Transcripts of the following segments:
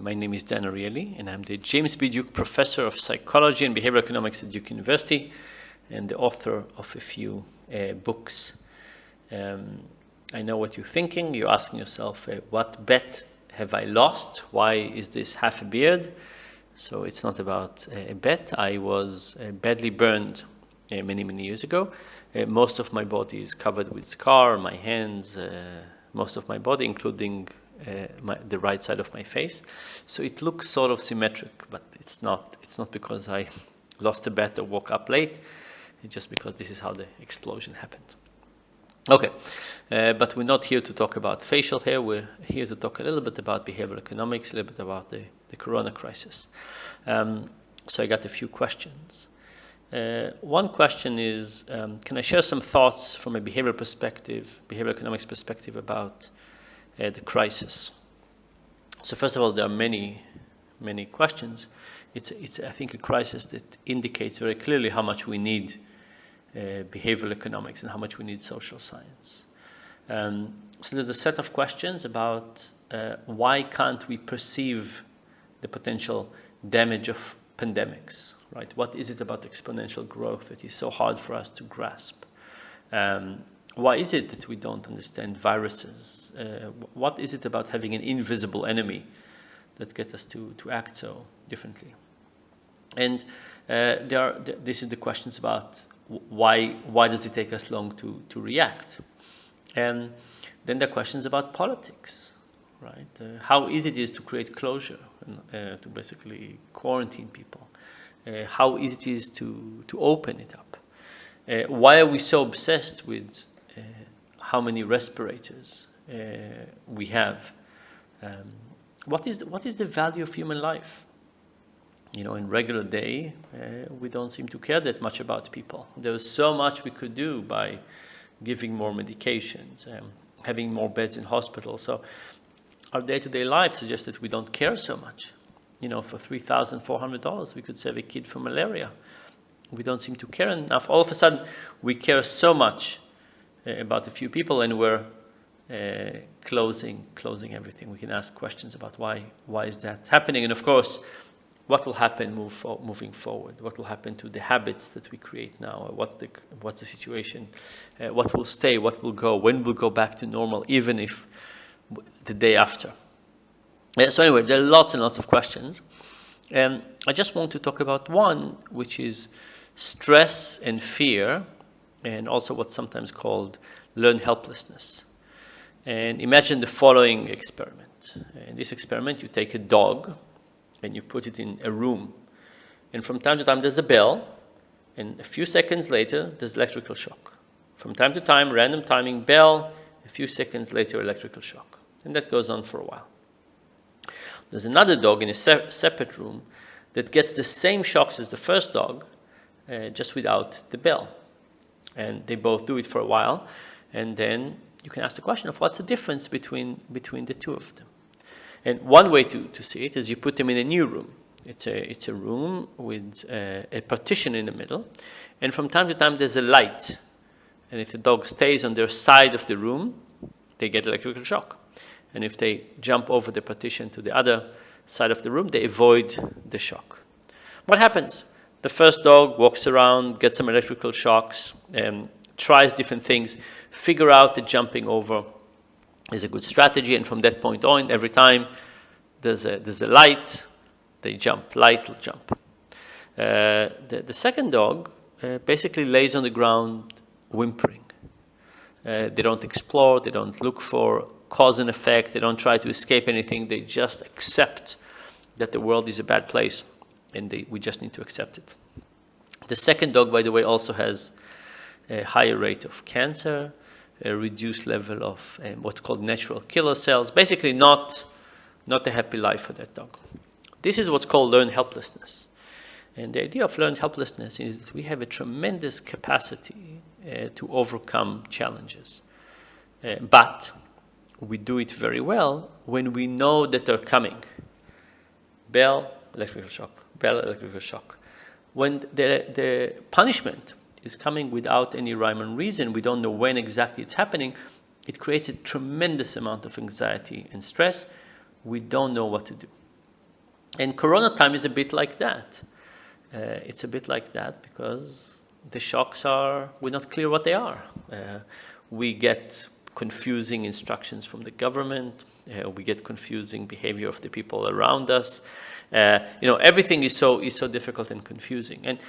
My name is Dan Ariely, and I'm the James B. Duke Professor of Psychology and Behavioral Economics at Duke University, and the author of a few books. I know what you're thinking. You're asking yourself, what bet have I lost? Why is this half a beard? So it's not about a bet. I was badly burned many, many years ago. Most of my body is covered with scar, my hands, most of my body, including the right side of my face. So it looks sort of symmetric, but it's not. It's not because I lost a bet or woke up late. It's just because this is how the explosion happened. Okay, but we're not here to talk about facial hair. We're here to talk a little bit about behavioral economics, a little bit about the corona crisis. So I got a few questions. One question is, can I share some thoughts from a behavioral perspective, behavioral economics perspective about the crisis? So first of all, there are many, many questions. It's I think, a crisis that indicates very clearly how much we need behavioral economics and how much we need social science. So there's a set of questions about why can't we perceive the potential damage of pandemics, right? What is it about exponential growth that is so hard for us to grasp? Why is it that we don't understand viruses? What is it about having an invisible enemy that gets us to act so differently? And this is the questions about why does it take us long to react? And then there are questions about politics, right? How easy it is to create closure, and, to basically quarantine people. How easy it is to open it up. Why are we so obsessed with how many respirators we have? What is the value of human life? You know, in regular day, we don't seem to care that much about people. There's so much we could do by giving more medications, having more beds in hospitals. So our day-to-day life suggests that we don't care so much. You know, for $3,400, we could save a kid from malaria. We don't seem to care enough. All of a sudden, we care so much about a few people, and we're closing everything. We can ask questions about why is that happening, and of course, what will happen moving forward? What will happen to the habits that we create now? What's the situation? What will stay? What will go? When we'll go back to normal? Even if the day after. So anyway, there are lots and lots of questions, and I just want to talk about one, which is stress and fear, and also what's sometimes called learned helplessness. And imagine the following experiment. In this experiment, you take a dog and you put it in a room. And from time to time, there's a bell, and a few seconds later, there's electrical shock. From time to time, random timing, bell, a few seconds later, electrical shock. And that goes on for a while. There's another dog in a separate room that gets the same shocks as the first dog, just without the bell. And they both do it for a while, and then you can ask the question of what's the difference between the two of them. And one way to see it is you put them in a new room. It's a room with a partition in the middle, and from time to time there's a light. And if the dog stays on their side of the room, they get electrical shock. And if they jump over the partition to the other side of the room, they avoid the shock. What happens? The first dog walks around, gets some electrical shocks, tries different things, figure out that jumping over is a good strategy, and from that point on, every time there's a light, they jump. Light will jump. The second dog basically lays on the ground whimpering. They don't explore, they don't look for cause and effect, they don't try to escape anything, they just accept that the world is a bad place, and we just need to accept it. The second dog, by the way, also has a higher rate of cancer, a reduced level of what's called natural killer cells, basically not a happy life for that dog. This is what's called learned helplessness. And the idea of learned helplessness is that we have a tremendous capacity to overcome challenges. But we do it very well when we know that they're coming. Bell, electrical shock. Bell, electrical shock. When the punishment is coming without any rhyme and reason, we don't know when exactly it's happening, it creates a tremendous amount of anxiety and stress. We don't know what to do. And Corona time is a bit like that. It's a bit like that because the shocks we're not clear what they are. We get confusing instructions from the government. We get confusing behavior of the people around us. Everything is so difficult and confusing. And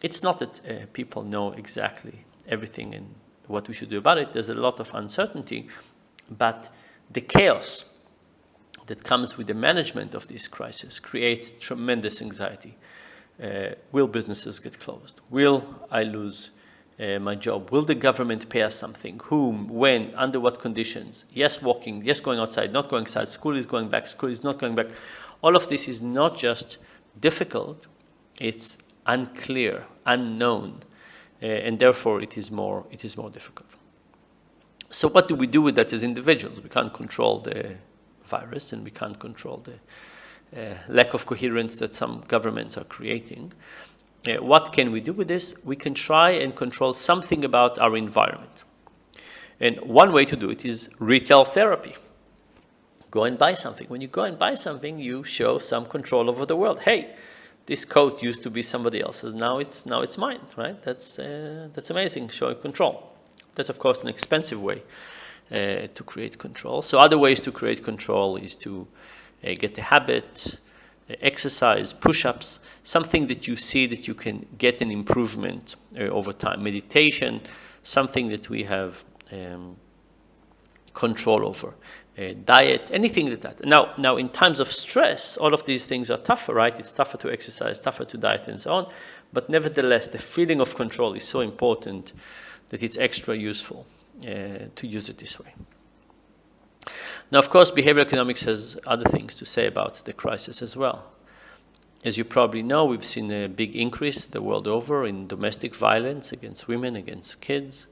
it's not that people know exactly everything and what we should do about it. There's a lot of uncertainty, but the chaos that comes with the management of this crisis creates tremendous anxiety. Will businesses get closed? Will I lose my job? Will the government pay us something? Whom? When? Under what conditions? Yes, walking. Yes, going outside. Not going outside. School is going back. School is not going back. All of this is not just difficult. It's unclear, unknown, and therefore it is more difficult. So what do we do with that as individuals? We can't control the virus, and we can't control the lack of coherence that some governments are creating. What can we do with this? We can try and control something about our environment. And one way to do it is retail therapy. Go and buy something. When you go and buy something, you show some control over the world. Hey, this coat used to be somebody else's. Now it's mine, right? That's amazing, showing control. That's, of course, an expensive way to create control. So other ways to create control is to get a habit, exercise, push-ups, something that you see that you can get an improvement over time. Meditation, something that we have control over. Diet, anything like that. Now, in times of stress, all of these things are tougher, right? It's tougher to exercise, tougher to diet, and so on. But nevertheless, the feeling of control is so important that it's extra useful to use it this way. Now, of course, behavioral economics has other things to say about the crisis as well. As you probably know, we've seen a big increase the world over in domestic violence against women, against kids.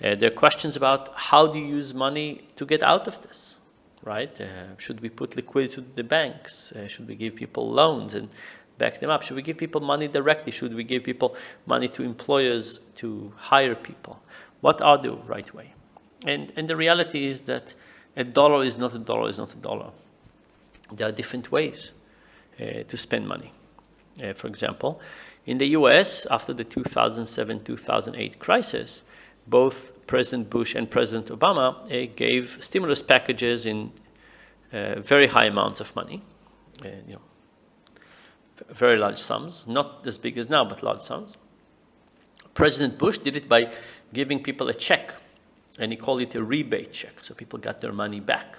There are questions about how do you use money to get out of this, right? Should we put liquidity to the banks? Should we give people loans and back them up? Should we give people money directly? Should we give people money to employers to hire people? What are the right way? And the reality is that a dollar is not a dollar is not a dollar. There are different ways to spend money. For example, in the US, after the 2007-2008 crisis, both President Bush and President Obama gave stimulus packages in very high amounts of money, very large sums, not as big as now, but large sums. President Bush did it by giving people a check, and he called it a rebate check, so people got their money back.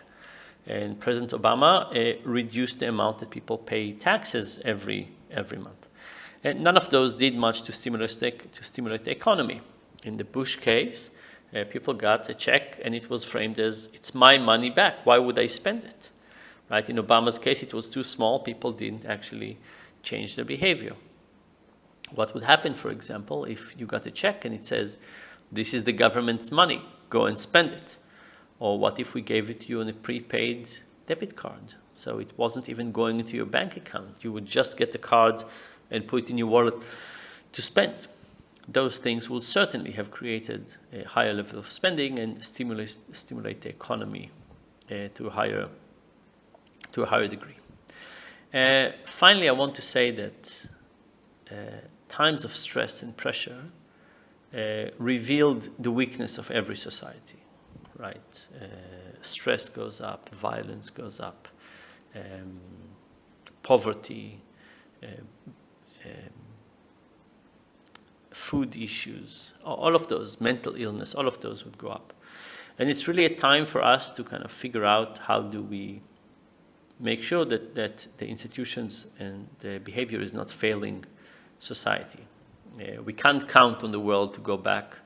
And President Obama reduced the amount that people pay taxes every month. And none of those did much to stimulate the economy. In the Bush case, people got a check, and it was framed as, it's my money back. Why would I spend it? Right? In Obama's case, it was too small. People didn't actually change their behavior. What would happen, for example, if you got a check and it says, this is the government's money, go and spend it? Or what if we gave it to you on a prepaid debit card? So it wasn't even going into your bank account. You would just get the card and put it in your wallet to spend. Those things will certainly have created a higher level of spending and stimulate the economy to a higher degree. Finally, I want to say that times of stress and pressure revealed the weakness of every society, right? Stress goes up, violence goes up, poverty, food issues, all of those, mental illness, all of those would go up. And it's really a time for us to kind of figure out how do we make sure that the institutions and the behavior is not failing society. We can't count on the world to go back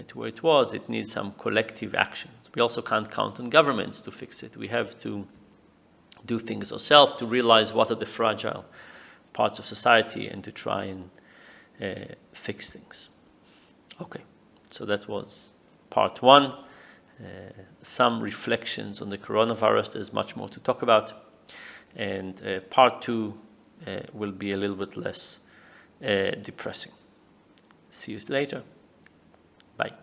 to where it was. It needs some collective actions. We also can't count on governments to fix it. We have to do things ourselves to realize what are the fragile parts of society and to try and fix things. Okay, so that was part one. Some reflections on the coronavirus. There's much more to talk about. And part two will be a little bit less depressing. See you later. Bye.